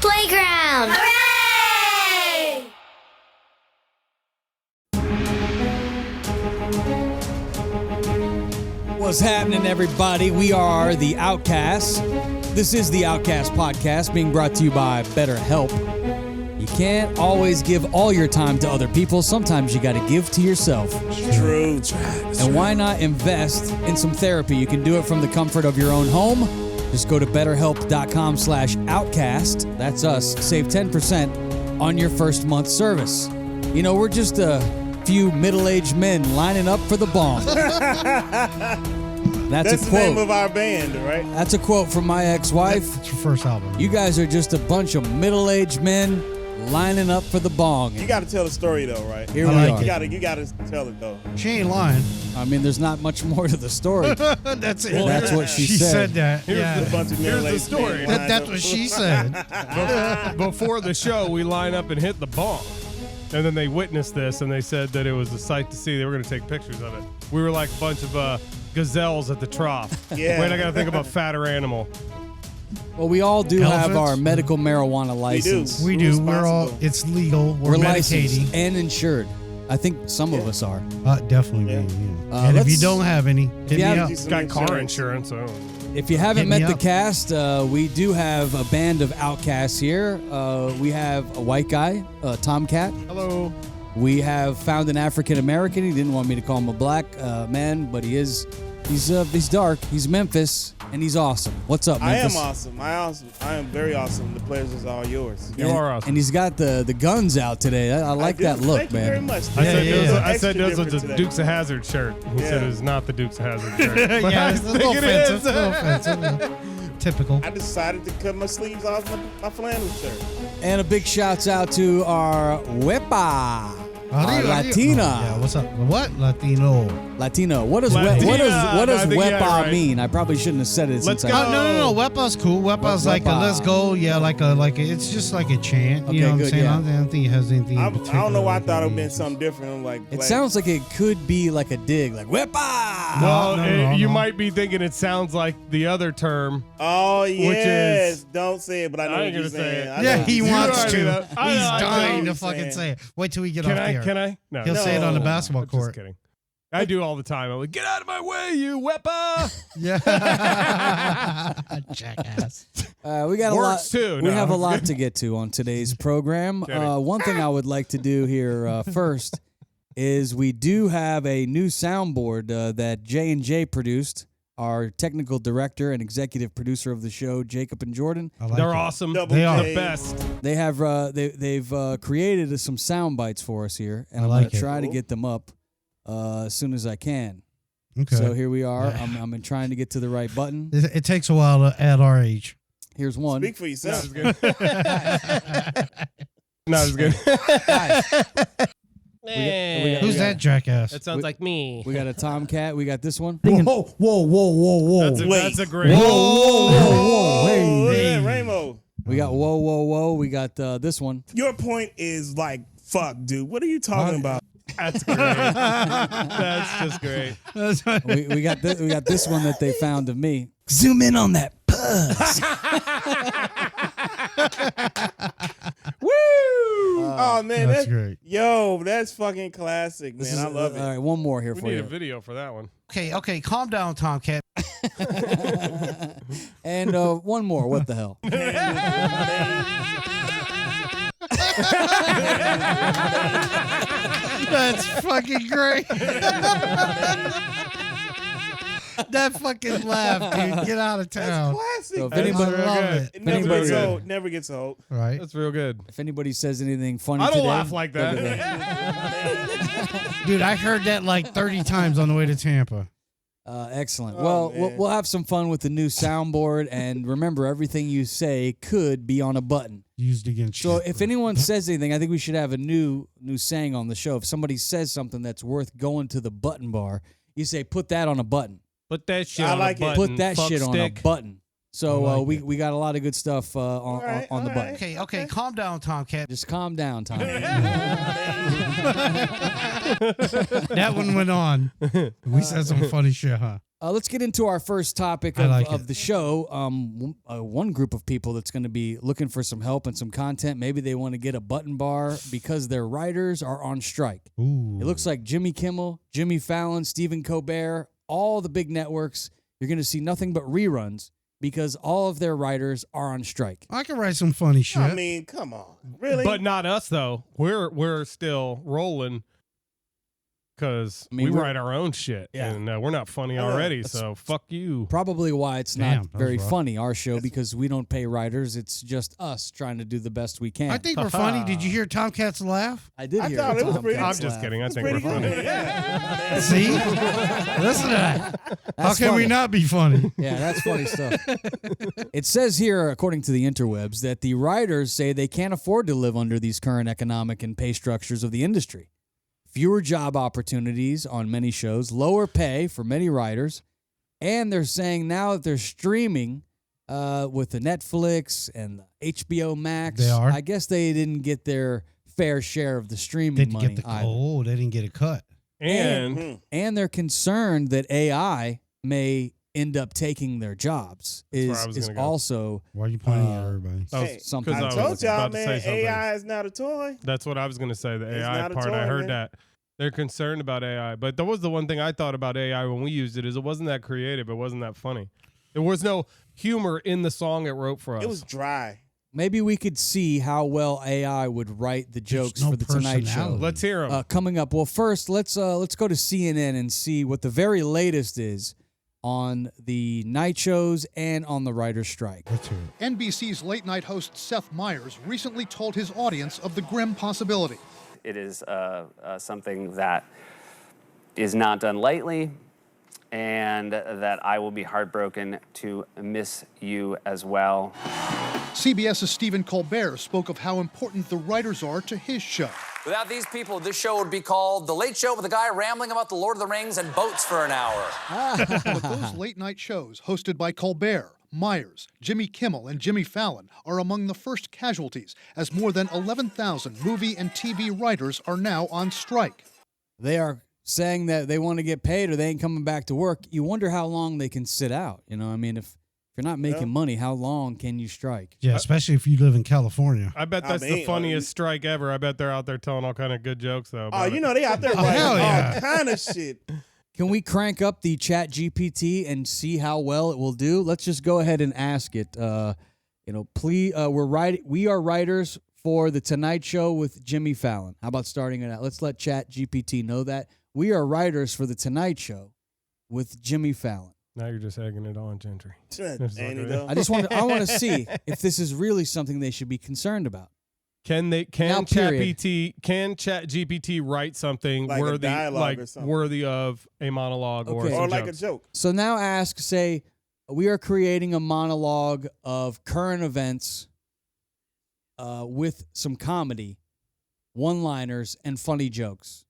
playground. Hooray! What's happening, everybody? We are the Outcasts. This is the Outcast podcast being brought to you by BetterHelp. You can't always give all your time to other people. Sometimes you got to give to yourself. True. And why not invest in some therapy? You can do it from the comfort of your own home. Just go to betterhelp.com/outcast. That's us. Save 10% on your first month service. You know, we're just a few middle-aged men lining up for the bomb. That's a the quote. name of our band, right? That's a quote from my ex-wife. It's your first album. You guys are just a bunch of middle-aged men lining up for the bong. You got to tell the story though, right? Here we like are. You got to tell it though. She ain't lying. I mean, there's not much more to the story. That's it. Well, that's what she said. that. Here's Yeah. the bunch of Here's the middle-aged story. men lined That's up. what she said. Before the show, we line up and hit the bong. And then they witnessed this, and they said that it was a sight to see. They were going to take pictures of it. We were like a bunch of gazelles at the trough. Yeah. Wait, I got to think about fatter animal. Well, we all do have Elephants? our medical marijuana license. We do. We're all. responsible. It's legal. We're licensed medicating. and insured. I think some of us are. Definitely. Yeah. Me, yeah. And if you let's- don't have any, hit Yeah, me up. Some Got car insurance. So. If you haven't Hit me met the up. cast, we do have a band of outcasts here. We have a white guy, Tomcat. Hello. We have found an African American. He didn't want me to call him a black man, but he is. He's dark. He's Memphis, and he's awesome. What's up, I Memphis? am awesome. I am very awesome. The pleasures are all yours. You are awesome. And he's got the guns out today. I like that look, Thank man. you very much. I said, yeah, those, yeah. I said those was Extra a different Dukes of Hazzard shirt. He said Yeah. it is not the Dukes of Hazzard shirt. But Yeah, I it's a little think it offensive. is. A little offensive. Typical. I decided to cut my sleeves off my flannel shirt. And a big shouts out to our Wepa, our Arriba, Latina. Yeah, what's up? What? Latino. Latino. What does Latina. what No, does I think you got it Wepa right. mean? I probably shouldn't have said it Let's since go. I. No. Wepa's cool. Wepa's like a Wepa. let's go. Yeah, like a it's just like a chant. Okay, You know what good, I'm saying? yeah. I don't think it has anything. I in particular don't know why I that thought it would have been means. something different. I'm like, It sounds like it could be like a dig, like Wepa. Well, No, you no. might be thinking it sounds like the other term. Oh yes, is- don't say it, but I know I what ain't you're gonna say saying. it. I know Yeah, what he you're wants saying. to. already know. He's I know, I dying know. to fucking say it. Wait till we get Can off I? the air. Can I? No. He'll say it on the No. basketball I'm court. just kidding. I do all the time. I'm like, get out of my way, you Wepa. Yeah. Jackass. We got a lot. Works too. We No, have a I'm lot just to get to on today's program. Kidding. One thing I would like to do here first is we do have a new soundboard that J&J produced. Our technical director and executive producer of the show, Jacob and Jordan. I like They're it. awesome. Double They are. The J. best. They have they've created some sound bites for us here, and I I'm like gonna it. try to Cool. get them up as soon as I can. Okay. So here we are. I'm trying to get to the right button. It takes a while at our age. Here's one. Speak for No, yourself. it's good. No, it's good. Who's that jackass? That sounds like me. We got a Tomcat. We got this one. Whoa. That's a great. Whoa. Oh, Hey. yeah, Ramo. We got whoa. We got this one. Your point is like, fuck, dude. What are you talking about? That's great. That's just great. We got this one that they found of me. Zoom in on that puzz. Woo! Oh man, That's great. Yo, that's fucking classic, man. I love it. All right, one more here We for need a you. video for that one. Okay, calm down, Tomcat. And one more. What the hell? That's fucking great. That fucking laugh, dude. Get out of town. Classic. So if I anybody, love it. It never anybody- gets old. Never gets old. Right. That's real good. if anybody says anything funny I don't today, laugh like look at that. Dude, I heard that like 30 times on the way to Tampa. Excellent. Oh, Well, man. we'll have some fun with the new soundboard, and remember, everything you say could be on a button. Used against So you. if anyone says anything, I think we should have a new saying on the show. If somebody says something that's worth going to the button bar, you say, "Put that on a button." Put that shit I on like a it. button. Put that fuck shit on a stick. button. So I like we it. we got a lot of good stuff on right, the all button. right. Okay, calm down, Tomcat. Just calm down, Tom. That one went on. We said some funny shit, huh? Let's get into our first topic of the show. One group of people that's going to be looking for some help and some content. Maybe they want to get a button bar because their writers are on strike. Ooh. It looks like Jimmy Kimmel, Jimmy Fallon, Stephen Colbert, all the big networks. You're going to see nothing but reruns because all of their writers are on strike. I can write some funny shit. I mean, come on, really? But not us though. We're still rolling. Because we write our own shit, and we're not funny already, so fuck you. Probably why it's not very rough. funny, our show, because we don't pay writers. It's just us trying to do the best we can. I think we're funny. Did you hear Tomcats laugh? I did hear thought it was pretty. I'm just kidding. I think we're funny. See? Listen to that. How can we funny. not be funny? Yeah, that's funny stuff. It says here, according to the interwebs, that the writers say they can't afford to live under these current economic and pay structures of the industry. Fewer job opportunities on many shows, lower pay for many writers, and they're saying now that they're streaming with the Netflix and the HBO Max. They are. I guess they didn't get their fair share of the streaming money. They didn't get a cut. And And they're concerned that AI may end up taking their jobs. where I was Is gonna go. also Why are you pointing at everybody? Hey, something. I was told y'all, about to say man, something. AI is not a toy. that's what I was going to say, the It's AI not a part. I toy, heard man. that. They're concerned about AI. But that was the one thing I thought about AI when we used it, is it wasn't that creative. It wasn't that funny. There was no humor in the song it wrote for us. It was dry. Maybe we could see how well AI would write the jokes no for the Tonight Show. personality. Let's hear them. Coming up. Well, first, let's go to CNN and see what the very latest is on the night shows and on the writer's strike. Let's hear it. NBC's late night host Seth Meyers recently told his audience of the grim possibility. It is something that is not done lightly, and that I will be heartbroken to miss you as well. CBS's Stephen Colbert spoke of how important the writers are to his show. Without these people, this show would be called The Late Show with a guy rambling about the Lord of the Rings and boats for an hour. But those late night shows, hosted by Colbert, Myers, Jimmy Kimmel, and Jimmy Fallon, are among the first casualties, as more than 11,000 movie and TV writers are now on strike. They are saying that they want to get paid or they ain't coming back to work. You wonder how long they can sit out. You know, I mean, if you're not making money, how long can you strike? Yeah, especially if you live in California. I bet that's the funniest strike ever. I bet they're out there telling all kind of good jokes, though. Oh, about you it. know they out there writing hell yeah. all kind of shit. Can we crank up the Chat GPT and see how well it will do? Let's just go ahead and ask it. Please, we are writers for the Tonight Show with Jimmy Fallon. How about starting it out? Let's let Chat GPT know that we are writers for the Tonight Show with Jimmy Fallon. Now you're just egging it on, Gentry. Danny, though. I want to see if this is really something they should be concerned about. Can Now, period. Chat GPT write something Like a worthy dialogue or something. worthy of a monologue or Okay. some Or like jokes? a joke. So now say, we are creating a monologue of current events with some comedy, one-liners, and funny jokes.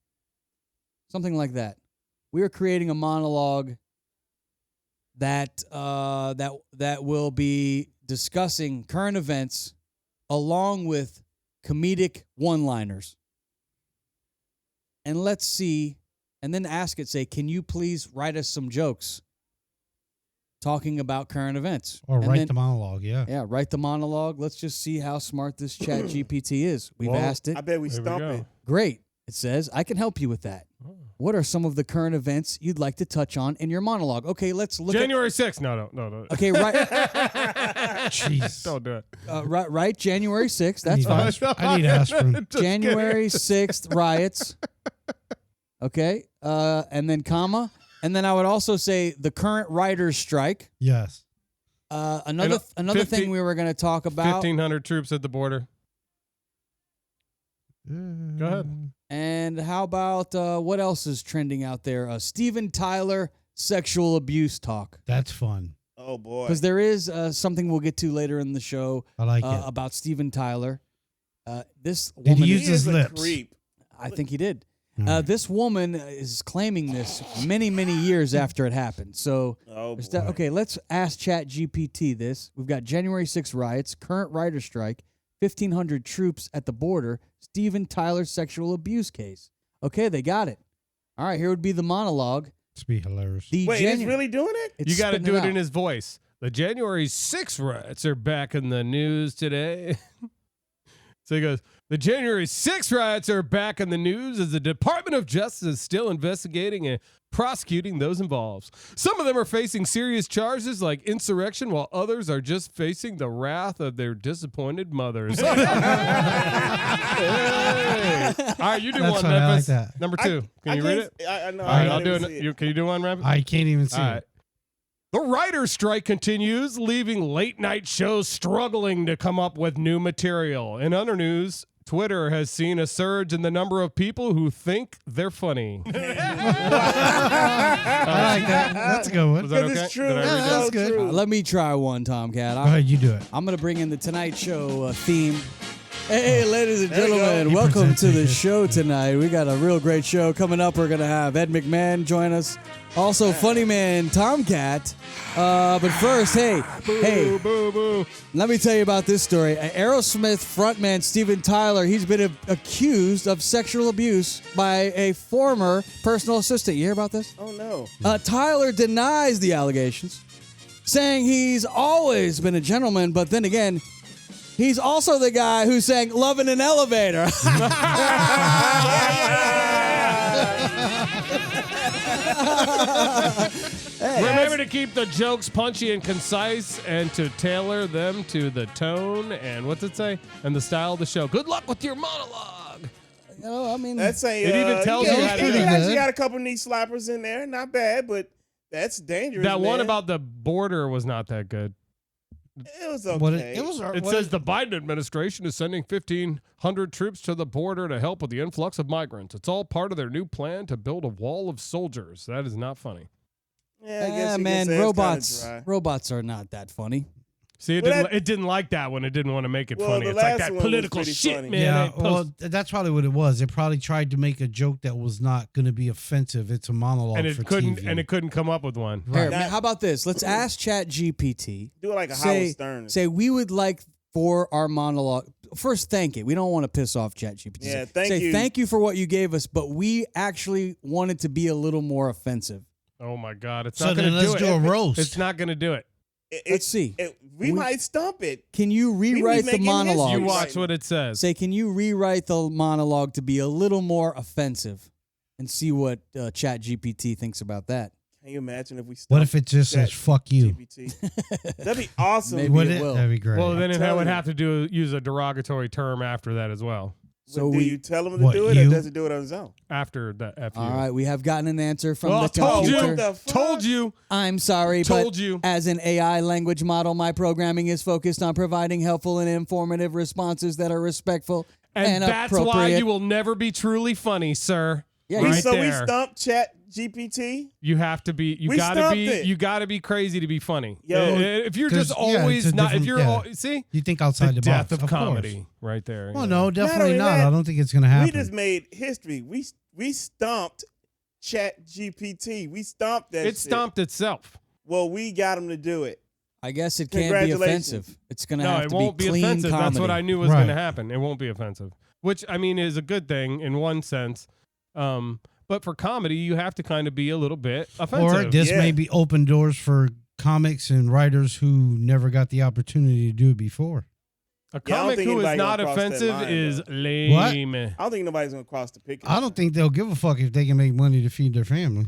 Something like that. We are creating a monologue that will be discussing current events along with comedic one-liners. And let's see, and then ask it, say, can you please write us some jokes talking about current events? Or And write then- the monologue, yeah. Yeah, write the monologue. Let's just see how smart this Chat GPT is. We've Well, asked it. I bet we There we stump go. it. Great. It says, I can help you with that. What are some of the current events you'd like to touch on in your monologue? Okay, let's look January 6th. No. at... Okay, right, Jeez. Don't do it. right, January 6th. That's I fine. I need aspirin. Just January 6th riots. Okay, and then comma. And then I would also say the current writers' strike. Yes. Another 50 thing we were going to talk about. 1,500 troops at the border. Go ahead. And how about what else is trending out there? Steven Tyler sexual abuse talk. That's fun. Oh, boy. Because there is something we'll get to later in the show I like it. about Steven Tyler. This Did woman, he use He his is a lips? creep. I think he did. Mm. This woman is claiming this many, many years after it happened. So, Oh, there's boy. okay, let's ask Chat GPT this. We've got January 6th riots, current writer strike, 1,500 troops at the border, Steven Tyler sexual abuse case. Okay, they got it. All right, here would be the monologue. It's be hilarious. Wait, it's really doing it? You got to spitting do it out. in his voice. The January 6th riots are back in the news today. So he goes, the January 6th riots are back in the news as the Department of Justice is still investigating and prosecuting those involved. Some of them are facing serious charges like insurrection, while others are just facing the wrath of their disappointed mothers. Hey. All right, you do That's one, funny, I Memphis. like that. Number 2. Can you read it? I know. All right, I'll do it. Can you do one, Rabbit? I can't even see All right. it. The writer's strike continues, leaving late-night shows struggling to come up with new material. In other news, Twitter has seen a surge in the number of people who think they're funny. I like that. That's a good one. Was that Because okay? it's true. Did I read It's that? so That's good. true. Let me try one, Tomcat. Go ahead, you do it. I'm going to bring in the Tonight Show theme. Hey, ladies and There you go. gentlemen, He welcome to presented the it. show tonight. We got a real great show coming up. We're going to have Ed McMahon join us. Also, funny man Tomcat. But first, hey, Boo, boo. let me tell you about this story. Aerosmith frontman Steven Tyler, he's been accused of sexual abuse by a former personal assistant. You hear about this? Oh, no. Tyler denies the allegations, saying he's always been a gentleman, but then again, he's also the guy who sang Love in an Elevator. Remember to keep the jokes punchy and concise and to tailor them to the tone and what's it say? And the style of the show. Good luck with your monologue. I mean, That's a. It even tells yeah, you how to he do it. actually got a couple knee slappers in there. Not bad, but that's dangerous. That one man. about the border was not that good. It was okay. What it was. It what says the Biden administration is sending 1,500 troops to the border to help with the influx of migrants. It's all part of their new plan to build a wall of soldiers. That is not funny. Yeah, I guess you man, can say robots It's robots are not that funny. See, it didn't like that one. It didn't want to make it Well, funny. the It's like last that one was political pretty shit, funny. man. Yeah, They well, post- that's probably what it was. They probably tried to make a joke that was not going to be offensive. It's a monologue and for it couldn't, TV. and it couldn't come up with one. Here, That- how about this? Let's ask ChatGPT. Do it like a Howard Stern. Say we would like for our monologue. First, thank it. We don't want to piss off ChatGPT. Yeah, say you. thank you for what you gave us, but we actually want it to be a little more offensive. Oh my God, it's So not then going to let's do do it. a roast. It's not going to do it. Let's see. We might stump it. Can you rewrite the making monologue? history. You watch what it says. Say, can you rewrite the monologue to be a little more offensive, and see what ChatGPT thinks about that? Can you imagine if we stumped What if it just says "fuck you"? GPT? That'd be awesome. Maybe Would it it? will. That'd be great. Well, then it telling would you. have to use a derogatory term after that as well. So do we. you tell him to What, do it, you? or does it do it on his own? After the FU. All right, we have gotten an answer from Well, the told computer. you. What the fuck? Told you. I'm sorry, Told but you. as an AI language model, my programming is focused on providing helpful and informative responses that are respectful And that's appropriate. why you will never be truly funny, sir. Yeah, right So we there. stumped Chat GPT. You have to be. You We gotta stumped be. it. You gotta be crazy to be funny. Yo. If you're 'Cause, just yeah, always it's a not. If different- you're yeah. see You think outside the the death box, of course. comedy, right there. Well, yeah. no, definitely only not. that, I don't think it's going to happen. We just made history. We stumped Chat GPT. We stomped that. It shit. stomped itself. Well, we got him to do it. I guess it can't be Congratulations. offensive. It's going to No, have it to won't be be clean offensive. comedy. That's what I knew was Right. going to happen. It won't be offensive, which I mean is a good thing in one sense. But for comedy, you have to kind of be a little bit offensive. Or this Yeah. may be open doors for comics and writers who never got the opportunity to do it before. A Yeah, I don't comic think who is anybody not gonna cross that offensive line, is though. lame. I don't think nobody's gonna cross the picket. I don't think they'll give a fuck if they can make money to feed their family.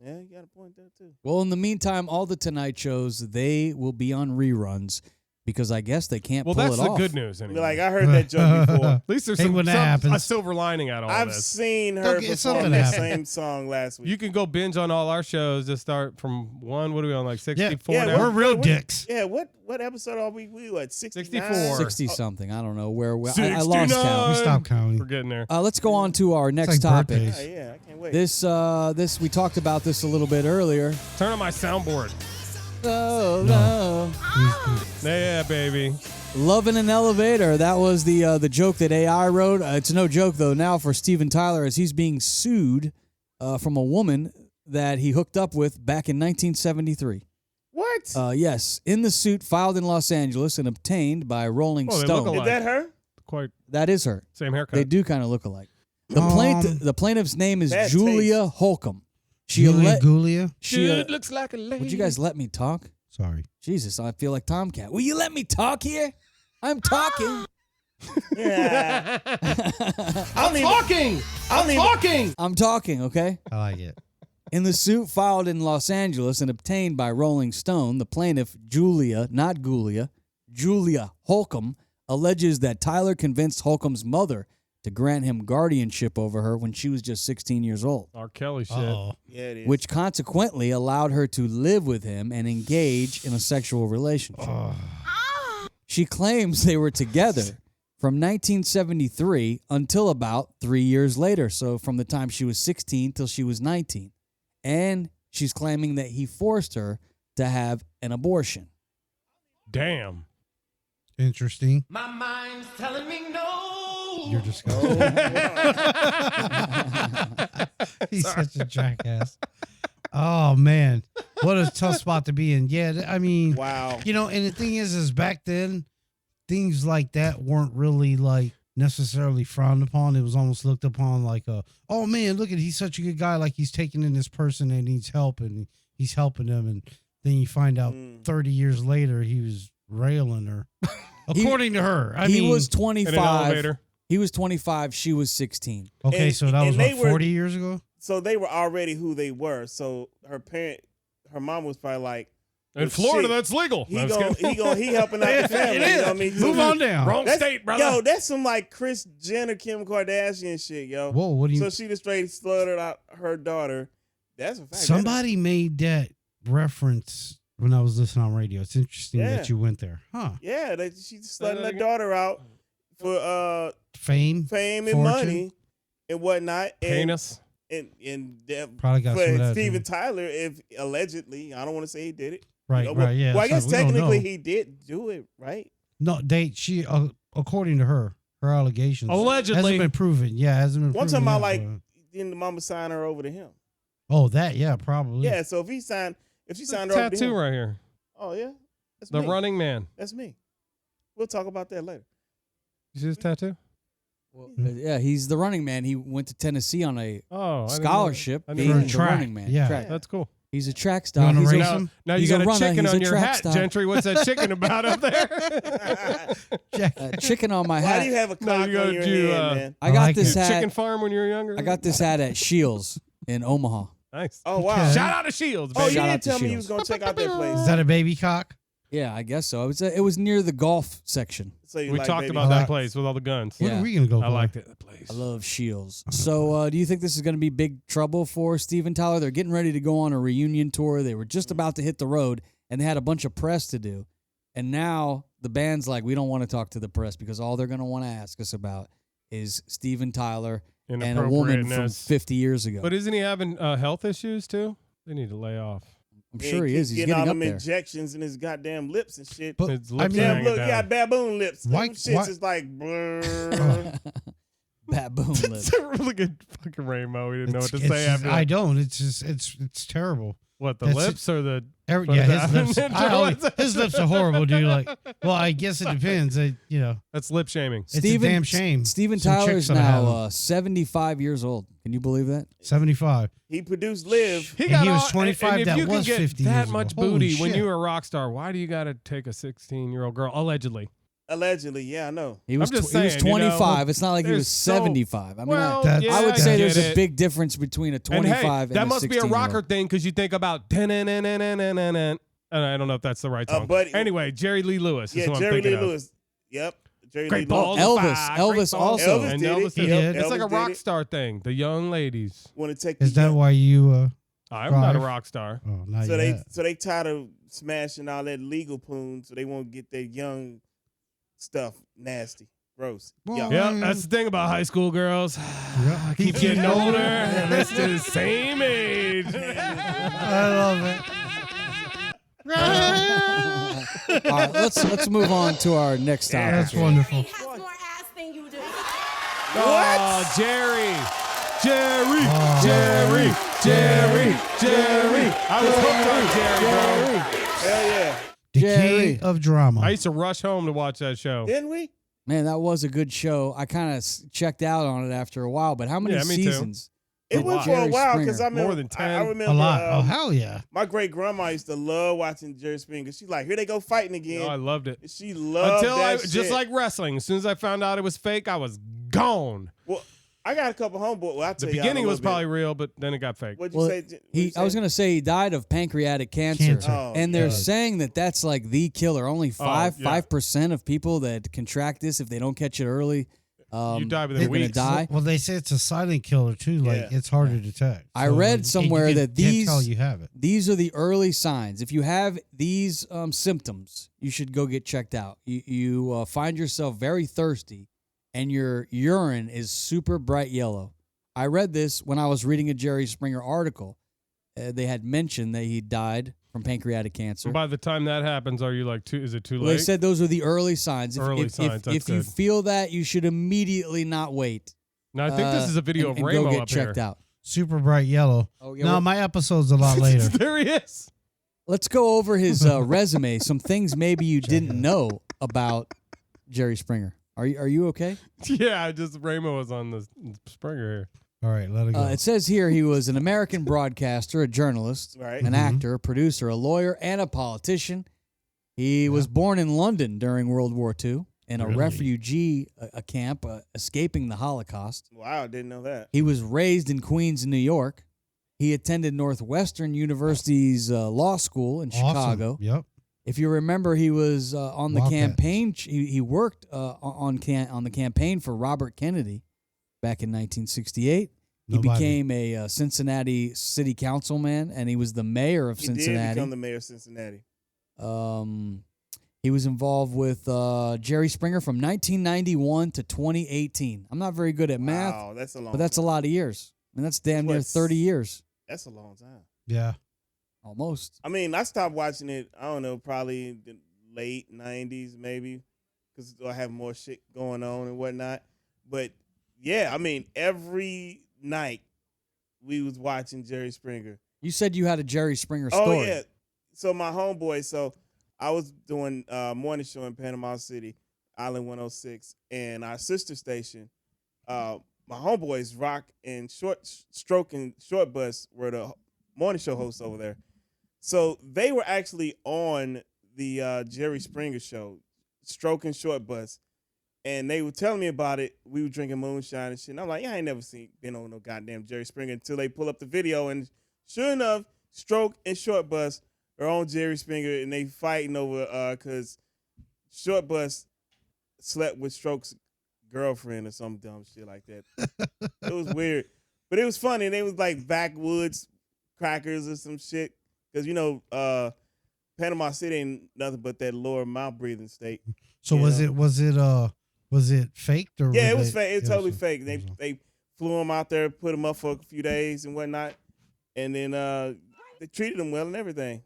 Yeah, you got a point there too. Well, in the meantime, all the Tonight shows, they will be on reruns because I guess they can't Well, pull that's it the off. good news. Be Anyway. like, I heard that joke before. At least there's Hey, some, when that some- happens. a silver lining out of all I've this. seen her Don't get perform something that happen. same song last week. You can go binge on all our shows. Just start from one. What are we on? Like 64 Yeah, now? we're real dicks. Yeah, what episode are we? We what 69? 64. 60-something. I don't know where. I lost 69. count. We stopped counting. We're getting there. Let's go on to our next like topic. birthdays. Yeah, I can't wait. This we talked about this a little bit earlier. Turn on my soundboard. Oh, no. Yeah, baby. Love in an Elevator. That was the joke that AI wrote. It's no joke, though, now for Steven Tyler as he's being sued from a woman that he hooked up with back in 1973. What? Yes, in the suit filed in Los Angeles and obtained by Rolling Oh, they Stone. look Is alike. that her? Quite That is her. same haircut. They do kind of look alike. The plaintiff's name is Bad Julia Holcomb. Gulia. Dude looks like a lady. Would you guys let me talk? Sorry. Jesus, I feel like Tomcat. Will you let me talk here? I'm talking. Yeah. I'm talking. I'm talking, okay? I like it. In the suit filed in Los Angeles and obtained by Rolling Stone, the plaintiff, Julia Holcomb, alleges that Tyler convinced Holcomb's mother to grant him guardianship over her when she was just 16 years old, R. Kelly shit. Uh-oh. Yeah, it is. which consequently allowed her to live with him and engage in a sexual relationship. She claims they were together from 1973 until about 3 years later, so from the time she was 16 till she was 19. And she's claiming that he forced her to have an abortion. Damn. Interesting. My mind's telling me no. You're disgusting. He's such a jackass. Oh, man. What a tough spot to be in. Yeah, I mean, Wow. you know, and the thing is back then, things like that weren't really like necessarily frowned upon. It was almost looked upon like oh man, look at, he's such a good guy, like he's taking in this person that needs help and he's helping them, and then you find out 30 years later he was railing her. According to her. He was In an 25. elevator. He was 25, she was 16. Okay, And- so that was and they what, were- 40 years ago? So they were already who they were. So her mom was probably like, In well, Florida, shit, that's legal. he No, I'm just kidding. he helping out the family. It is. You know what I mean? Move So on down. Wrong that's- state, brother. Yo, that's some like Kris Jenner, Kim Kardashian shit, yo. Whoa, what do you So she just straight slaughtered out her daughter. That's a fact. Somebody made that reference when I was listening on radio. It's interesting Yeah. that you went there. Huh. Yeah, she slutting her again. daughter out for Fame. fame and Fortune. money and whatnot. And, Penis. and that, Probably got some of for that. Steven too. Tyler, if allegedly, I don't want to say he did it. Right, You know, right, well, yeah. Well, I so guess we don't technically know. he did do it, right? No, she according to her allegations Allegedly. hasn't been proven. Yeah, hasn't been One proven. time I yet, like, but- didn't the mama sign her over to him? Oh, that, yeah, probably. Yeah, so if she signed her over to Tattoo him, right here. oh yeah, that's The me. Running Man. That's me. We'll talk about that later. You see his tattoo? Yeah, he's the running man. He went to Tennessee on a Oh, I didn't know that. scholarship I being didn't know the that. track, running man. yeah. Track. That's cool. He's a track You star. wanna He's a- race Now, him? now you He's got a a runner. chicken He's on a your track hat, star. Gentry. What's that chicken about up there? Jack- chicken on my Why do you hat. have a No, cock you gotta on your do, hand, man? I got like this it. hat. Chicken farm when you were younger? I got this hat at Shields in Omaha. Nice. Oh wow! Okay. Shout out to Shields, Oh, baby. you Shout out didn't to tell me you Shields. was gonna check out that place. Is that a baby cock? Yeah, I guess so. It was near the golf section. So you We like talked baby about that cocks? place with all the guns. When Yeah. are we going to go I for? liked it. That place. I love Shields. So, do you think this is going to be big trouble for Steven Tyler? They're getting ready to go on a reunion tour. They were just about to hit the road, and they had a bunch of press to do. And now the band's like, we don't want to talk to the press because all they're going to want to ask us about is Steven Tyler and a woman from Inappropriateness. 50 years ago. But isn't he having health issues too? They need to lay off. I'm Yeah, sure he is. He's getting all getting up them there. injections in his goddamn lips and shit. But, His I lips mean, are Damn, hanging look, down. you got baboon lips. Why- Them shits why- is like blur. Baboon lips. It's a really good fucking rainbow. We didn't know what to it's say just- after I that. don't. It's just, it's terrible. What, the that's lips or the... Every, What yeah, is his that? lips. What's that? His lips are horrible, dude. Like, well, I guess it depends. You know, That's lip shaming. it's a damn shame. Steven Some chicks Tyler's that have now them. 75 years old. Can you believe that? 75. He produced Live. And he was all- 25, and if that you can was get 50 that years ago. much Holy booty when shit. you were a rock star, why do you got to take a 16-year-old girl, allegedly? Allegedly, yeah, I know. He was, I'm just he was saying, you know, 25. It's not like he there's was so- 75. I mean, Well, That's- yeah, I would say get there's a it. big difference between a And 25 hey, and that a must be a 16-year-old. rocker thing because you think about and I don't know if that's the right song. Buddy- Anyway, Jerry Lee Lewis. Yeah, is who I'm Jerry thinking Lee of. Lewis. Yep. Jerry Great Lee balls. Lewis. Elvis. Five, Elvis great balls. also. Elvis And did Elvis it. did He it. did. It's like a Elvis did rock it. star thing. The young ladies. Want to take Is the that young- why you, I'm not a Drive. rock star. oh, not So yet. they tired of smashing all that legal poon, so they won't get their young stuff nasty, gross. Well, Yeah. Yeah, Mm. that's the thing about high school girls. Yeah. I keep getting older and it's the same age. I love it. All right, let's move on to our next topic. That's here. wonderful. Has more ass than you do. Oh, Jerry. Jerry. Oh. Jerry. I was hooked on Jerry, bro. Hell yeah. The Jerry. king of drama. I used to rush home to watch that show. Didn't we? Man, that was a good show. I kind of checked out on it after a while, but how many Yeah, me too. seasons It went for a Jerry while because Springer. I remember More than 10. I remember A lot. Oh, hell yeah. my great grandma used to love watching Jerry Springer. She's like, here they go fighting again. Oh, I loved it. She loved Until that shit. just like wrestling. As soon as I found out it was fake, I was gone. Well, I got a couple homeboys. Well, I'll The tell you beginning was probably real, but then it got fake. What'd you Well, say? What'd he, you I was say? going to say he died of pancreatic cancer. Oh, and they're God. saying that that's like the killer. Only 5% of people that contract this, if they don't catch it early, You die within they're going to weeks. die. Well, they say it's a silent killer too. Like Yeah. it's hard to detect. I So, read like, somewhere you that can't tell you have it. these are the early signs. If you have these symptoms, you should go get checked out. You find yourself very thirsty, and your urine is super bright yellow. I read this when I was reading a Jerry Springer article. They had mentioned that he died from pancreatic cancer. And by the time that happens, are you like, is it too late? Well, they said those are the early signs. Signs, If you that's good. feel that, you should immediately not wait. Now, I think this is a video and of go Ramo get up checked here. out. Super bright yellow. Oh, yeah, No, well- my episode's a lot later. There he is. Let's go over his resume. Some things maybe you didn't know about Jerry Springer. Are you okay? Yeah, just Ramo was on the Springer here. All right, let it go. It says here he was an American broadcaster, a journalist, Right. an actor, a producer, a lawyer, and a politician. He was born in London during World War II in a refugee camp, escaping the Holocaust. Wow, I didn't know that. He was raised in Queens, New York. He attended Northwestern University's law school in Chicago. Yep. If you remember, he was on the Wildcats. campaign. He worked on the campaign for Robert Kennedy back in 1968. He Nobody. became a Cincinnati city councilman, and he was the mayor of He did Cincinnati. become the mayor of Cincinnati. He was involved with Jerry Springer from 1991 to 2018. I'm not very good at math, Wow, that's a long. but that's a lot of years. I mean, that's damn near What's- 30 years, That's a long time. Yeah. almost. I mean, I stopped watching it. I don't know, probably the late '90s, maybe, because I have more shit going on and whatnot. But yeah, I mean, every night we was watching Jerry Springer. You said you had a Jerry Springer story. Oh yeah. So my homeboy. So I was doing morning show in Panama City, Island 106, and our sister station. My homeboys Rock and Stroke and Short Bus were the morning show hosts over there. So they were actually on the Jerry Springer show, Stroke and Short Bus, and they were telling me about it. We were drinking moonshine and shit. And I'm like, yeah, I ain't never been on no goddamn Jerry Springer until they pull up the video. And sure enough, Stroke and Short Bus are on Jerry Springer, and they fighting over because Short Bus slept with Stroke's girlfriend or some dumb shit like that. It was weird, but it was funny. They was like backwoods crackers or some shit because Panama City ain't nothing but that lower mouth breathing state. So Yeah. was it faked or? Yeah, were it was they- fake. It was totally fake. it was- They flew him out there, put him up for a few days and whatnot, and then they treated him well and everything.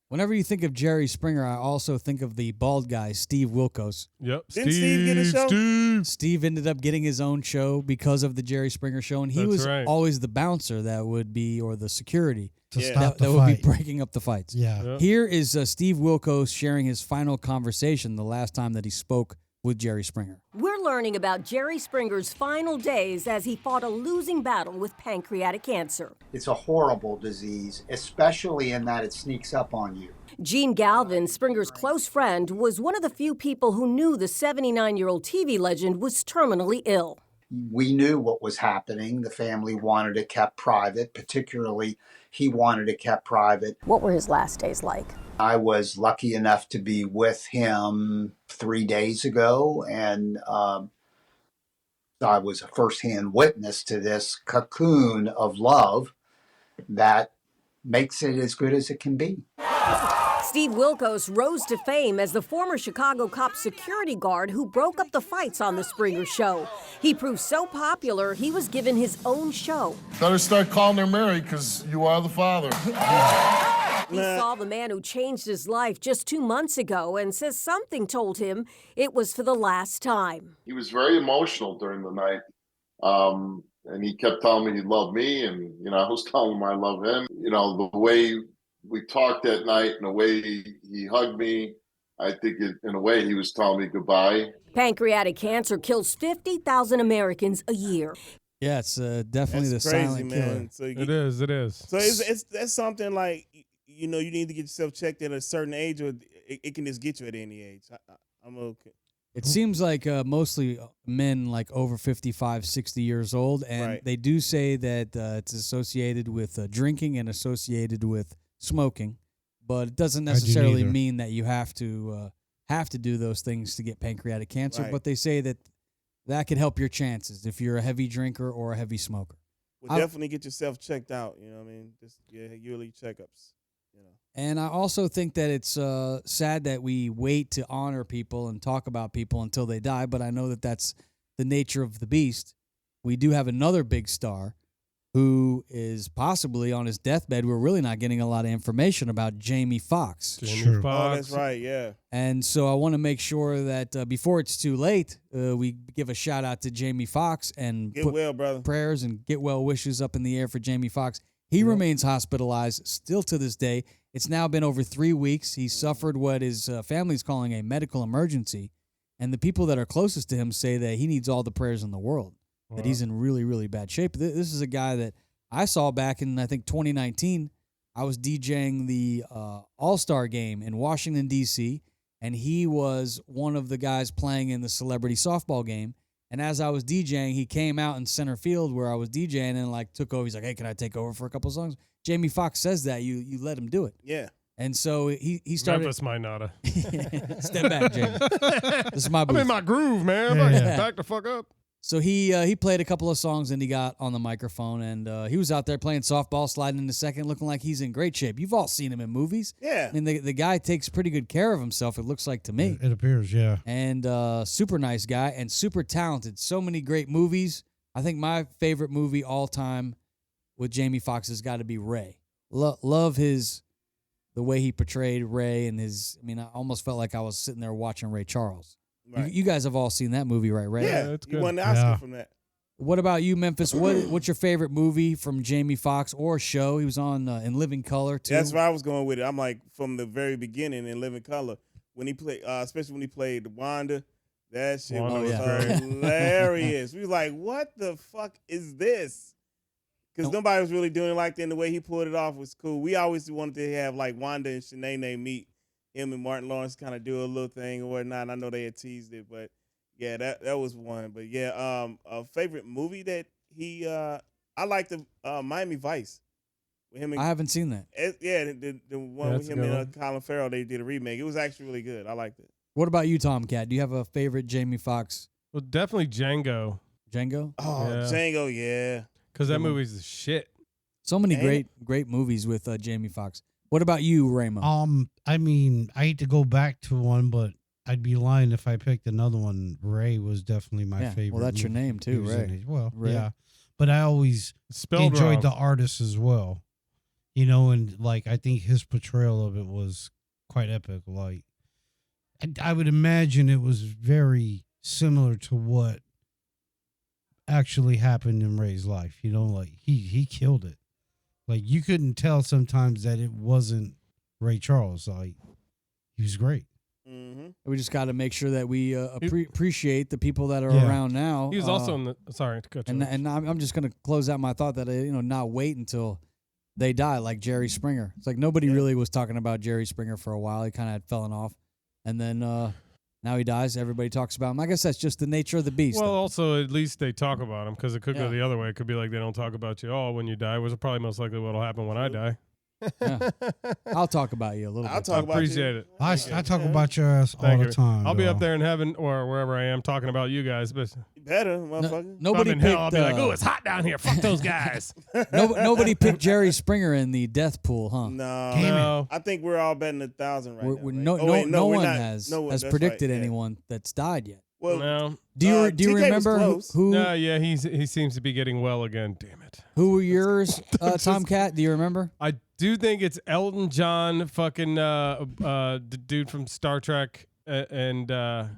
Whenever you think of Jerry Springer, I also think of the bald guy, Steve Wilkos. Yep. Didn't Steve get a show? Steve ended up getting his own show because of the Jerry Springer show, and he That's was right. always the bouncer that would be, or the security to Yeah. stop that the would be fight. breaking up the fights. Yeah. Yep. Here is Steve Wilkos sharing his final conversation the last time that he spoke with Jerry Springer. We're learning about Jerry Springer's final days as he fought a losing battle with pancreatic cancer. It's a horrible disease, especially in that it sneaks up on you. Gene Galvin, Springer's close friend, was one of the few people who knew the 79-year-old TV legend was terminally ill. We knew what was happening. The family wanted it kept private, particularly he wanted it kept private. What were his last days like? I was lucky enough to be with him 3 days ago, and I was a firsthand witness to this cocoon of love that makes it as good as it can be. Steve Wilkos rose to fame as the former Chicago cop security guard who broke up the fights on the Springer show. He proved so popular, he was given his own show. Better start calling her Mary, because you are the father. He saw the man who changed his life just 2 months ago and says something told him it was for the last time. He was very emotional during the night. And he kept telling me he loved me, and, I was telling him I love him. The way we talked that night and the way he hugged me, I think in a way he was telling me goodbye. Pancreatic cancer kills 50,000 Americans a year. Yeah, it's definitely That's the crazy, silent man. killer. So It is. It is. So it's that's something like you need to get yourself checked at a certain age, or it can just get you at any age. I'm okay. It seems like mostly men like over 55, 60 years old, and Right. they do say that it's associated with drinking and associated with smoking, but it doesn't I do necessarily neither. mean that you have to do those things to get pancreatic cancer. Right. But they say that could help your chances if you're a heavy drinker or a heavy smoker. Well, I- definitely get yourself checked out. You know what I mean? Just yearly checkups. You know. And I also think that it's sad that we wait to honor people and talk about people until they die, but I know that that's the nature of the beast. We do have another big star who is possibly on his deathbed. We're really not getting a lot of information about Jamie Foxx. Jamie Sure. Oh, Foxx. that's right. Yeah. And so I want to make sure that before it's too late, we give a shout out to Jamie Foxx and Get put well, brother. prayers and get well wishes up in the air for Jamie Foxx. He remains hospitalized still to this day. It's now been over 3 weeks. He suffered what his family's calling a medical emergency. And the people that are closest to him say that he needs all the prayers in the world, that he's in really, really bad shape. This is a guy that I saw back in, I think, 2019. I was DJing the All-Star game in Washington, D.C., and he was one of the guys playing in the celebrity softball game. And as I was DJing, he came out in center field where I was DJing and like took over. He's like, "Hey, can I take over for a couple songs?" Jamie Foxx says that you let him do it. Yeah. And so he started. Memphis might not have. Step back, Jamie. This is my I'm booth. in my groove, man. Yeah. Back the fuck up. So he played a couple of songs and he got on the microphone and he was out there playing softball, sliding into second, looking like he's in great shape. You've all seen him in movies. Yeah. I mean, the guy takes pretty good care of himself, it looks like to me. It appears, yeah. And super nice guy and super talented. So many great movies. I think my favorite movie all time with Jamie Foxx has got to be Ray. Love the way he portrayed Ray and I almost felt like I was sitting there watching Ray Charles. Right. You guys have all seen that movie, right, Ray? Yeah. that's You good. won the Oscar Yeah. from that. What about you, Memphis? What's your favorite movie from Jamie Foxx or show? He was on in Living Color too. That's where I was going with it. I'm like from the very beginning in Living Color when he played, especially when he played Wanda. That shit Wanda was was great. hilarious. We was like, "What the fuck is this?" Because nobody was really doing it like that. And the way he pulled it off was cool. We always wanted to have like Wanda and Shanae meet. Him and Martin Lawrence kind of do a little thing or whatnot. And I know they had teased it, but yeah, that was one. But yeah, a favorite movie that he I like the Miami Vice with him. And, I haven't seen that. the one That's with a him good and Colin Farrell. They did a remake. It was actually really good. I liked it. What about you, Tomcat? Do you have a favorite Jamie Foxx? Well, definitely Django, Django? Oh, Yeah. Django, yeah. because that movie's the shit. So many Ain't great movies with Jamie Foxx. What about you, Raymond? I mean, I hate to go back to one, but I'd be lying if I picked another one. Ray was definitely my Yeah, favorite. well, that's your movie. name too, He was in Ray. it. Well, Ray. yeah, but I always It's spelled enjoyed wrong. the artist as well. You know, and like I think his portrayal of it was quite epic. Like I would imagine it was very similar to what actually happened in Ray's life. You know, like he killed it. Like you couldn't tell sometimes that it wasn't Ray Charles. Like he was great. Mm-hmm. We just got to make sure that we appreciate the people that are Yeah. around now. He was also in the. Sorry to cut you. and off. I'm just gonna close out my thought that not wait until they die, like Jerry Springer. It's like nobody really was talking about Jerry Springer for a while. He kind of had fallen off, and then now he dies. Everybody talks about him. I guess that's just the nature of the beast. Well, though. also at least they talk about him because it could Yeah. go the other way. It could be like they don't talk about you all when you die, which is probably most likely what'll happen when I die. Yeah. I'll talk about you a little I'll bit. talk I about appreciate you. it. I talk about your ass all Thank the you. time. I'll be up dog. there in heaven or wherever I am talking about you guys, but You better, motherfucker. Nobody if I'm in picked. hell, I'll be like, "Oh, it's hot down here. Fuck those guys." Nobody picked Jerry Springer in the death pool, huh? No, Damn it. No. I think we're all betting 1,000 right now. We're- right? no, Oh, no, wait, no we're one not. has No one- has that's predicted right, yeah. anyone that's died yet. Well, No. Do you TK was remember close. who No, yeah, he seems to be getting well again. Damn it. who were yours, Tomcat? Do you remember? I do think it's Elton John, fucking the dude from Star Trek, and The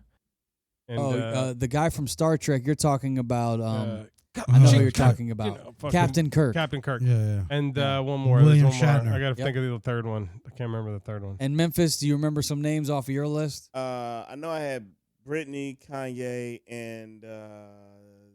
guy from Star Trek. You're talking about. I know Uh, who you're talking about. fucking Captain Kirk. Captain Kirk. Yeah, yeah. And one more. William There's one more. Shatner. I got to Yep. think of the third one. I can't remember the third one. And Memphis, do you remember some names off of your list? I know I had Britney, Kanye, and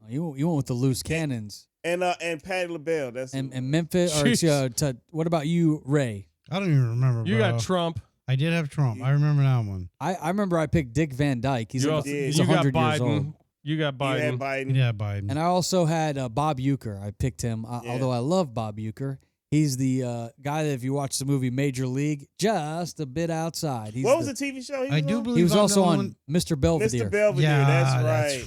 You went with the loose cannons. And Patti LaBelle. That's and Memphis. Or what about you, Ray? I don't even remember. You bro. got Trump. I did have Trump. I remember that one. I remember I picked Dick Van Dyke. He's You 100 got years old. You got Biden. You had Biden. Yeah, Biden. And I also had Bob Uecker. I picked him, although I love Bob Uecker. He's the guy that, if you watch the movie Major League, just a bit outside. What was the TV show? I do believe he was also on one. Mr. Belvedere. Mr. Belvedere. Yeah, that's right.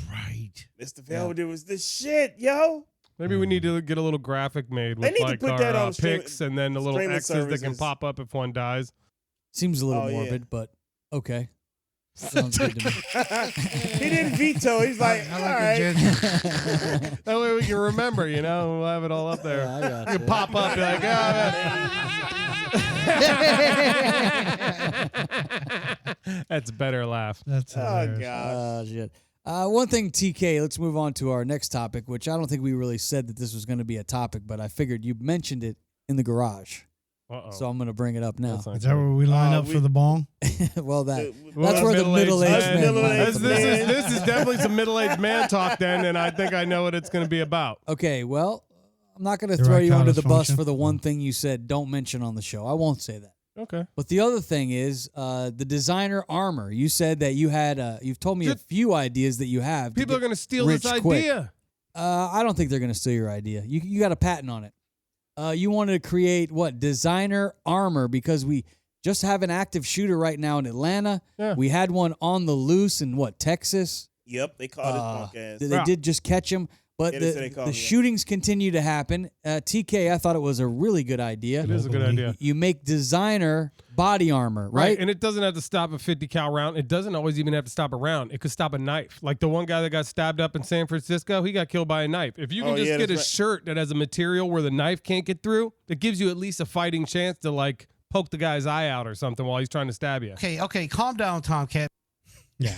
That's Mr. Belvedere was the shit, yo. Maybe we need to get a little graphic made with need to like put our that on pics and then the little streaming X's that can services. pop up if one dies. Seems a little Oh, yeah. morbid, but okay. Sounds good to me. He didn't veto. He's like, all right. That way we can remember, you know, we'll have it all up there. I got You you. can pop up, be like, that's a better laugh. That's Oh, hilarious. God. Shit. One thing, TK, let's move on to our next topic, which I don't think we really said that this was going to be a topic, but I figured you mentioned it in the garage. Uh-oh. So I'm going to bring it up now. That's not Is that where we line up for the bong? Well, that's Well, where the middle-aged man. man middle-aged lies. This is definitely some middle-aged man talk then, and I think I know what it's going to be about. Okay, well, I'm not going to Your throw you under erectile the bus dysfunction? for the one thing you said don't mention on the show. I won't say that. Okay. But the other thing is the designer armor. You said that you had, you've told me a few ideas that you have. People are going to steal this rich quick. idea. I don't think they're going to steal your idea. You got a patent on it. You wanted to create what? Designer armor, because we just have an active shooter right now in Atlanta. Yeah. We had one on the loose in what, Texas? Yep, they called it punk ass. They did just catch him. But Yeah, they said they the called him, yeah. shootings continue to happen. TK, I thought it was a really good idea. It is a good idea. You make designer body armor, right? And it doesn't have to stop a 50 cal round. It doesn't always even have to stop a round. It could stop a knife. Like the one guy that got stabbed up in San Francisco, he got killed by a knife. If you can just get a shirt that has a material where the knife can't get through, it gives you at least a fighting chance to like poke the guy's eye out or something while he's trying to stab you. Okay, calm down, Tomcat. Yeah.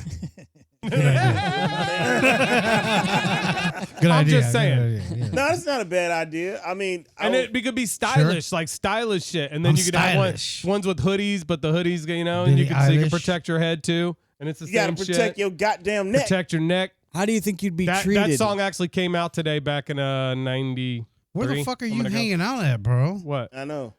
Good I'm idea. just saying. Good idea, yeah. No, that's not a bad idea. I mean, And it could be stylish, like stylish shit. And then I'm you could stylish. have ones with hoodies, but the hoodies, you know, and Billie so you can Eilish. protect your head too. And it's the you got same to protect shit. your goddamn neck. Protect your neck. How do you think you'd be That treated? song actually came out today back in 90. Where the fuck are you hanging out at, bro? What? I know.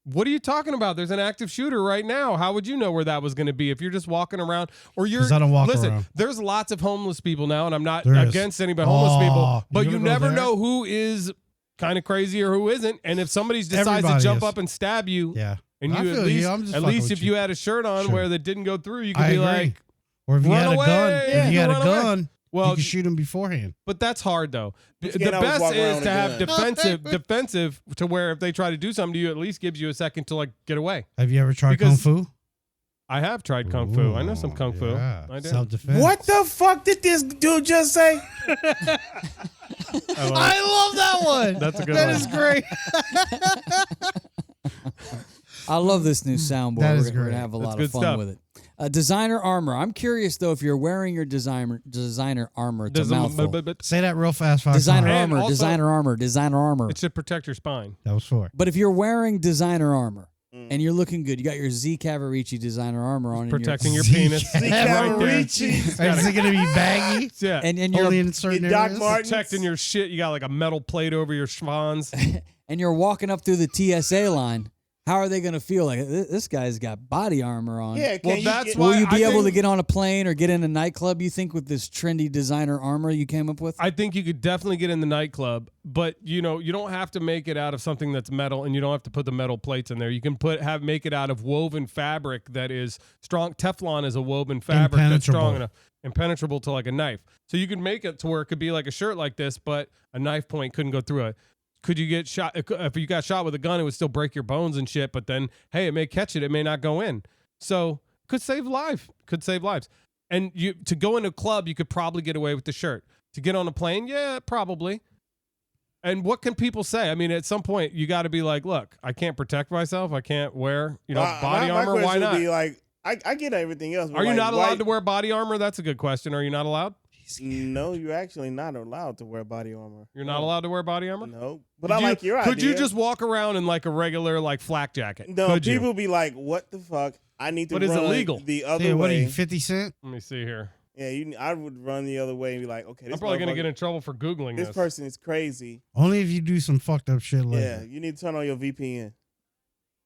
What are you talking about? There's an active shooter right now. How would you know where that was going to be if you're just walking around or you're? 'Cause I don't walk listen, around. there's lots of homeless people now, and I'm not There is. against anybody homeless people, but you you gonna go never there? know who is kind of crazy or who isn't. And if somebody decides Everybody to jump is. up and stab you, Yeah. and I you feel at least, I'm just at fucking least with if you had a shirt on Sure. where that didn't go through, you could I be agree. like, Or if you run had a away. gun, Yeah, if you had a run away. gun, Well, you could shoot him beforehand. but that's hard though. You The can't always best walk around is with to a have gun. defensive to where if they try to do something to you, at least gives you a second to like get away. Have you ever tried Because- Kung Fu? I have tried kung fu. I know some kung fu. Yeah. I do. Self-defense. What the fuck did this dude just say? I love that one. That's a good That one. is great. I love this new soundboard. That is We're going great. to have a That's lot good of fun stuff. with it. Designer armor. I'm curious though if you're wearing your designer armor. It's a mouthful. Say that real fast. Designer And armor. also- Designer armor. Designer armor. It should protect your spine. That was for. But if you're wearing designer armor and you're looking good, you got your Z Cavarici designer armor on, Protecting your Z penis. Cavarici. Is it going to be baggy? Yeah. and you're Only in certain Your Doc areas? Martens. Protecting your shit. You got like a metal plate over your schwans. and you're walking up through the TSA line. How are they going to feel like this guy's got body armor on? Yeah, Well, can that's get, why Will you be I able to think- get on a plane or get in a nightclub, you think, with this trendy designer armor you came up with? I think you could definitely get in the nightclub, but you know, you don't have to make it out of something that's metal, and you don't have to put the metal plates in there. You can make it out of woven fabric that is strong. Teflon is a woven fabric that's strong Impenetrable. enough, impenetrable to like a knife. So you can make it to where it could be like a shirt like this, but a knife point couldn't go through it. Could you get shot? If you got shot with a gun, it would still break your bones and shit. But then, hey, it may catch it. It may not go in. So could save lives. And you to go in a club, you could probably get away with the shirt. To get on a plane, yeah, probably. And what can people say? I mean, at some point, you got to be like, look, I can't protect myself. I can't wear, body armor. My Why question would not? be like, I get everything else. but Are you like, not why- allowed to wear body armor? That's a good question. Are you not allowed? No, you're actually not allowed to wear body armor. You're not allowed to wear body armor? No, but I like your idea. Could you just walk around in like a regular like flak jacket? No, Could you? people be like, "What the fuck? I need to But it's run illegal. the other Hey, what are way." you, 50 Cent? Let me see here. Yeah, I would run the other way and be like, okay, this I'm probably gonna motherfucker- get in trouble for googling This this. person is crazy. Only if you do some fucked up shit like Yeah, that. you need to turn on your VPN.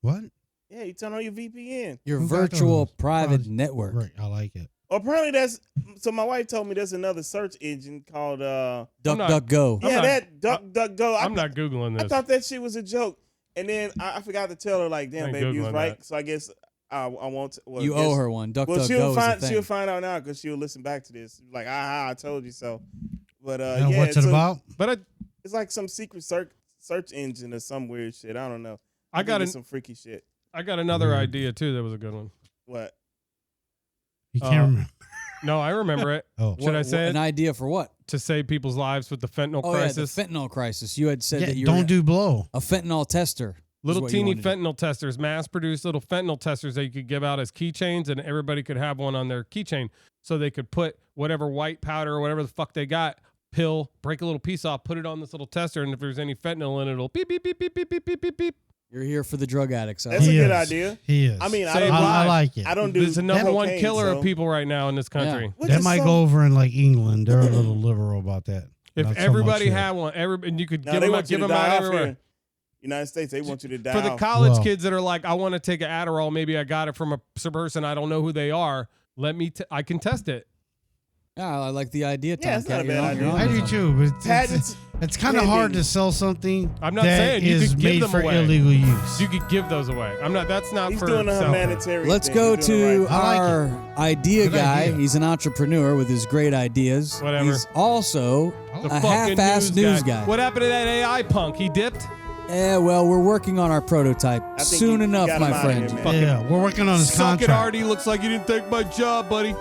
What? Yeah, you turn on your VPN. Your Who got virtual those? private Oh, network. Right, I like it. Apparently that's so. My wife told me there's another search engine called DuckDuckGo. I'm yeah, not- that DuckDuckGo. I'm not googling I this. thought that shit was a joke, and then I forgot to tell her like, I damn, ain't baby, you was Googling right. that. So I guess I won't. Well, You I guess- owe her one. Well, DuckDuckGo she'll is a find thing. she'll find out now because she'll listen back to this. Like, I told you so. But Now, yeah, what's it so about? But It's like some secret search engine or some weird shit. I don't know. I got some freaky shit. I got another idea too. That was a good one. What? You can't remember. No, I remember it. Oh. Should I say An it? idea for what? To save people's lives with the fentanyl Oh crisis. yeah, the fentanyl crisis. You had said Yeah, that you were don't do blow. a fentanyl tester. is Little what you teeny wanted to do. fentanyl testers, mass-produced little fentanyl testers that you could give out as keychains, and everybody could have one on their keychain, so they could put whatever white powder or whatever the fuck they got, pill, break a little piece off, put it on this little tester, and if there's any fentanyl in it, it'll beep beep beep beep beep beep beep beep beep. You're here for the drug addicts. That's a He good is. idea. He is. I mean, I Save don't. I lives. like it. I don't do. There's the number one cocaine, killer so- of people right now in this country. Which That is might so- go over in like England. They're a little liberal about that. If Not so everybody much here. had one, and you could No, give they them, want you give to them die out off everywhere. here. United States, they want you to die For the off. college Well- kids that are like, I want to take an Adderall, maybe I got it from a person, I don't know who they are. Let me, I can test it. Yeah, I like the idea. Yeah, it's not a Tomcat. You're bad on- you're idea. on I do to too, but Patents it's kind of hard pending. to sell something I'm not that saying you is could give made them for away. illegal use. You could give those away. That's not He's for doing a selling. humanitarian. Let's thing. go He's doing the to right I like our idea Good guy. idea. He's an entrepreneur with his great ideas. Whatever. He's also The a fucking half-assed news guy. What happened to that AI punk? He dipped? Well, we're working on our prototype. I think Soon you enough, got him my out of here, friend. man. Yeah, we're working on his Suck contract. it, Artie. Looks like you didn't take my job, buddy.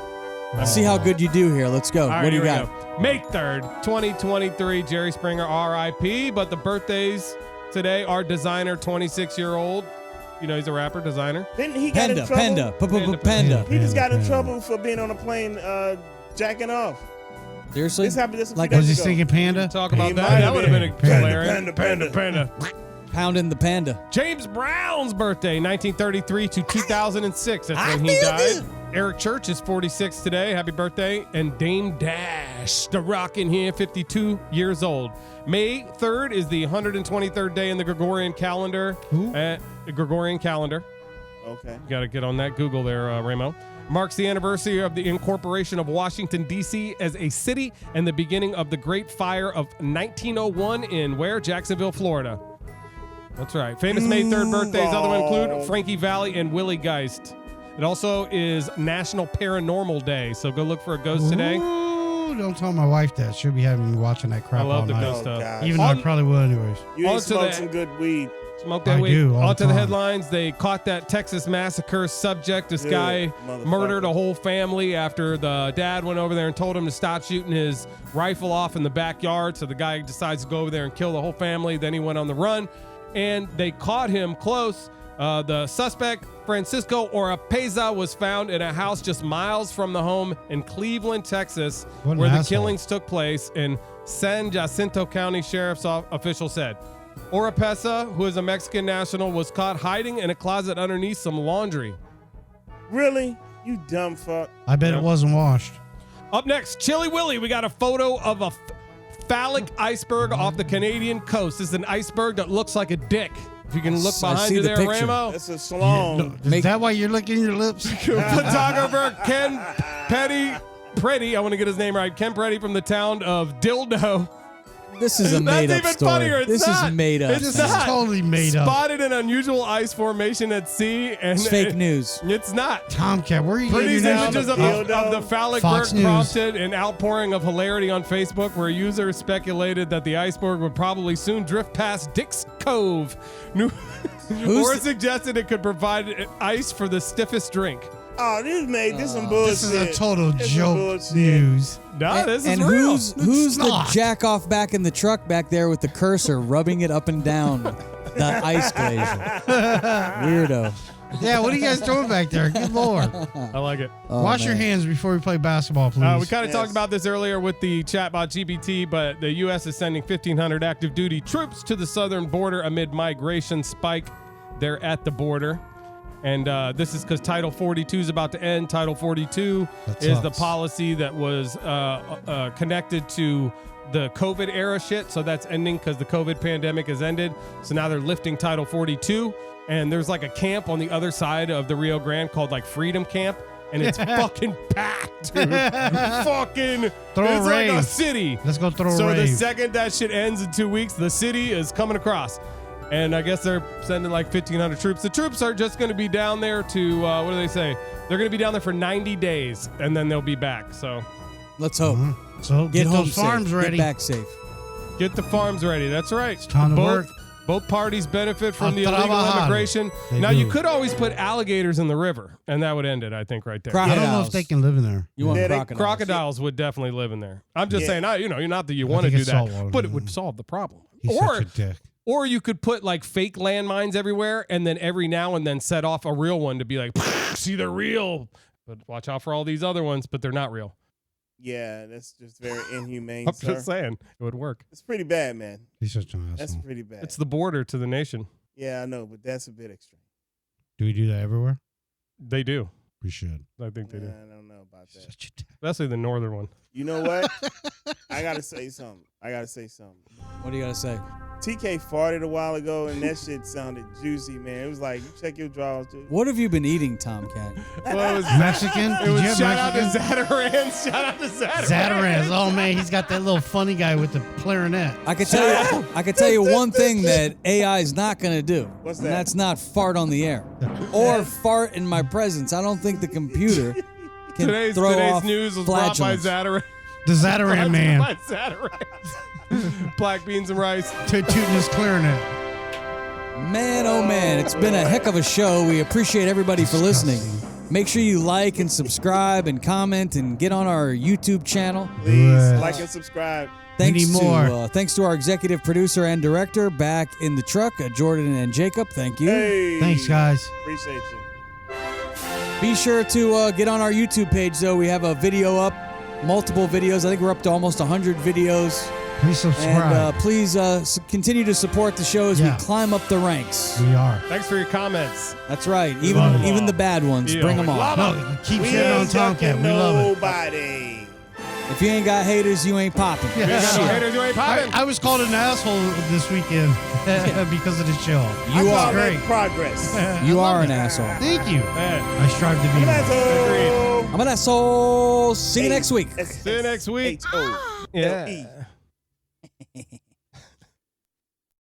Let's see how good you do here. Let's go. All right, what do you here we got? go. May 3rd, 2023, Jerry Springer, RIP. But the birthdays today are designer, 26-year-old. You know, he's a rapper, designer. Didn't he get in Panda, trouble? Panda. He just got in trouble for being on a plane jacking off. Seriously? This happened just a few Like, days Was he ago. singing Panda? Talk He about might that. have That would have been a Panda, hilarious. panda. Pounding the panda. James Brown's birthday, 1933 to 2006. That's when he died. Eric Church is 46 today. Happy birthday. And Dame Dash, the rock in here, 52 years old. May 3rd is the 123rd day in the Gregorian calendar. The Gregorian calendar. Okay. You got to get on that Google there, Ramo. Marks the anniversary of the incorporation of Washington, D.C. as a city and the beginning of the Great Fire of 1901 in where? Jacksonville, Florida. That's right. Famous May 3rd birthdays. Other ones include Frankie Valli and Willie Geist. It also is National Paranormal Day, so go look for a ghost today. Ooh, don't tell my wife that. She'll be having me watching that crap I love all the night. ghost stuff. God. Even though I probably will anyways. You On ain't to smoked the- some good weed. Smoke that I weed. do, all the On to the time. headlines. They caught that Texas massacre subject. This Good guy motherfucker. murdered a whole family after the dad went over there and told him to stop shooting his rifle off in the backyard. So the guy decides to go over there and kill the whole family. Then he went on the run, and they caught him close. The suspect, Francisco Oropeza, was found in a house just miles from the home in Cleveland, Texas, What an where the asshole. killings took place, in San Jacinto County Sheriff's official said. Oropeza, who is a Mexican national, was caught hiding in a closet underneath some laundry. Really? You dumb fuck. I bet it wasn't washed. Up next, Chili Willy. We got a photo of a phallic iceberg off the Canadian coast. This is an iceberg that looks like a dick. If you can look I behind see you the there, picture. Ramo. That's a salon. Is that why you're licking your lips? Photographer Ken Preddy, I want to get his name right. Ken Preddy from the town of Dildo. This is a That's made-up even story. funnier. It's This not. is made up. It's This not. is totally made up. Spotted an unusual ice formation at sea. And It's fake news. It's not. Tomcat, where are you getting Pretty's your images of dildo. the phallic Fox berg News. prompted an outpouring of hilarity on Facebook where users speculated that the iceberg would probably soon drift past Dick's Cove. Or suggested it could provide ice for the stiffest drink. Oh, this some bullshit. This is a total This some joke bullshit. news. No, this is and real. who's It's the not. jack off back in the truck back there with the cursor rubbing it up and down the ice glacier? Weirdo. Yeah, what are you guys doing back there? Good Lord. I like it. Oh, Wash your man. hands before we play basketball, please. We kind of Yes. talked about this earlier with the chatbot GPT, but the U.S. is sending 1,500 active duty troops to the southern border amid migration spike there at the border. And this is because Title 42 is about to end. Title 42 That is the sucks. policy that was connected to the COVID era shit. So that's ending because the COVID pandemic has ended. So now they're lifting Title 42. And there's like a camp on the other side of the Rio Grande called like Freedom Camp. And it's fucking packed, dude. Fucking, Throw a it's like a rave. city. Let's go throw a So the rave. second that shit ends in 2 weeks, the city is coming across. And I guess they're sending like 1,500 troops. The troops are just going to be down there to, what do they say? They're going to be down there for 90 days, and then they'll be back. So Let's hope. So get home those farms safe. ready. Get back safe. get the farms ready. That's right. It's time to work. Both parties benefit from A the illegal trabajar. immigration. They Now, do. you could always put alligators in the river, and that would end it, I think, right there. I don't know if they can live in there. You want Yeah, they- crocodiles. Crocodiles would definitely live in there. I'm just Yeah. saying, not that you I want to think do it's that, saltwater. but it would solve the problem. He's such a dick. Or you could put like fake landmines everywhere, and then every now and then set off a real one to be like, see, they're real. But watch out for all these other ones, but they're not real. Yeah, that's just very inhumane, I'm sir. just saying, it would work. It's pretty bad, man. He's such an That's asshole. pretty bad. It's the border to the nation. Yeah, I know, but that's a bit extreme. Do we do that everywhere? They do. We should. I think they do. I don't know about that. Such a dick. Especially the northern one. You know what? I gotta say something. What do you got to say? TK farted a while ago, and that shit sounded juicy, man. It was like, you check your drawers, dude. What have you been eating, Tomcat? Well, it was Mexican? It Did was you have shout Mexican? out to Zatarans. Shout out to Zatarans. Zatarans. Oh man, he's got that little funny guy with the clarinet. I could tell you one thing that AI is not going to do. What's and that? that's not fart on the air or fart in my presence. I don't think the computer can Today's throw off news was brought by flatulence. Zatarans. The Zataran man. By Zatarans. Black beans and rice. Tooting his clarinet. Man, oh man, it's been a heck of a show. We appreciate everybody for listening. Make sure you like and subscribe and comment and get on our YouTube channel. Please Good. like and subscribe. Thanks need to more. thanks to our executive producer and director back in the truck, Jordan and Jacob. Thank you. Hey. Thanks, guys. Appreciate you. Be sure to get on our YouTube page, though. We have a video up, multiple videos. I think we're up to almost 100 videos. Please subscribe. And please continue to support the show as Yeah. we climb up the ranks. We are. Thanks for your comments. That's right. Love Even them even all. the bad ones. Yeah, Bring them we on. love 'em. No, keep We shitting on ain't Tomcat. ducking We love it. nobody. If you ain't got haters, you ain't popping. You ain't got no haters, you ain't popping. I was called an asshole this weekend because of the show. You I are call that great. progress. You are an asshole. Thank you. Man, I strive to be one. Asshole. I'm an asshole. See you next week. see you next week. H-O. Yeah.